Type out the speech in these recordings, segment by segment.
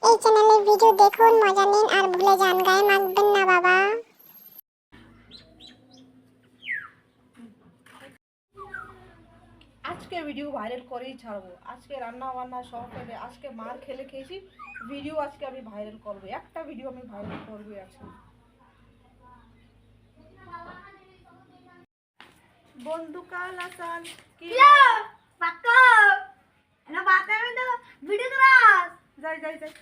এই চ্যানেলের ভিডিও দেখুন, মজা নিন আর ভুলে যান, গায়ে মাখবেন না বাবা। আজকে ভিডিও ভাইরাল করেই ছাড়বো। আজকে রান্না বান্না সব ফেলে আজকে মার খেয়েছি, ভিডিও আজকে আমি ভাইরাল করবো। একটা ভিডিও আমি ভাইরাল করবো আজকে। বন্ধু কাল আসান কি পাক্কা না বাতা না ভিডিও করাস যাই যাই যাই।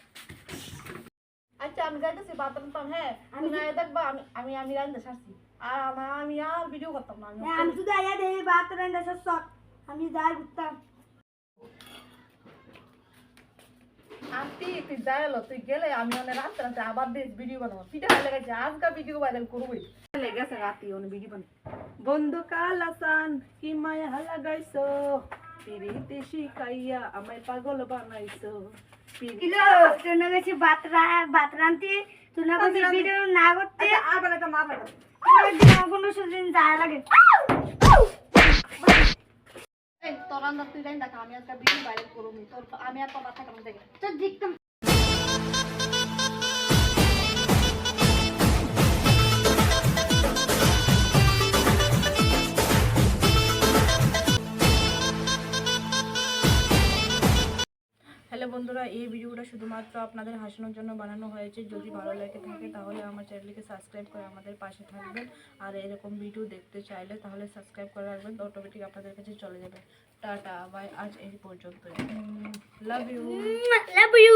আচ্ছা আমি যাইতেছি বাথরুম পাম। হ্যাঁ আমি না দেখবা আমি আমি আমি রান্না সারছি আর আমি আর ভিডিও করতাম না। আমি শুধু আয়া দে বাতা না সব আমি যাই ঘুরতাম। আন্টি তুই যাইলো, তুই গেলে আমি অনেক রান্না রান্না আবার দেশ ভিডিও বানাবো। পিঠা ভালো লেগেছে, আজকে ভিডিও ভাইরাল করবোই। লেগেছে রাতি অনেক ভিডিও বানাই। বন্ধু কাল আসান কি মায়া লাগাইছো, পিরিতে শিখাইয়া আমায় পাগল বানাইছো। কিলো তুই না গেছি বাতরান্তি তুই না গেছি ভিডিও না করতে আবার একটা মার লাগে কোনো সুদিন যায় লাগে। এই তোর রান্না তুই রান্না দেখা, আমি আজকে ভিডিও ভাইরাল করবো। তোর আমি আর তোর মাথা কেমন দেখে তো দেখতাম। হ্যালো বন্ধুরা, এই ভিডিওটা শুধুমাত্র আপনাদের হাসানোর জন্য বানানো হয়েছে। যদি ভালো লেগে থাকে তাহলে আমার চ্যানেলকে সাবস্ক্রাইব করে আমাদের পাশে থাকবেন। আর এরকম ভিডিও দেখতে চাইলে তাহলে সাবস্ক্রাইব করে রাখবেন, তো অটোমেটিক আপনাদের কাছে চলে যাবে। টাটা বাই, আজ এই পর্যন্তই। Love you.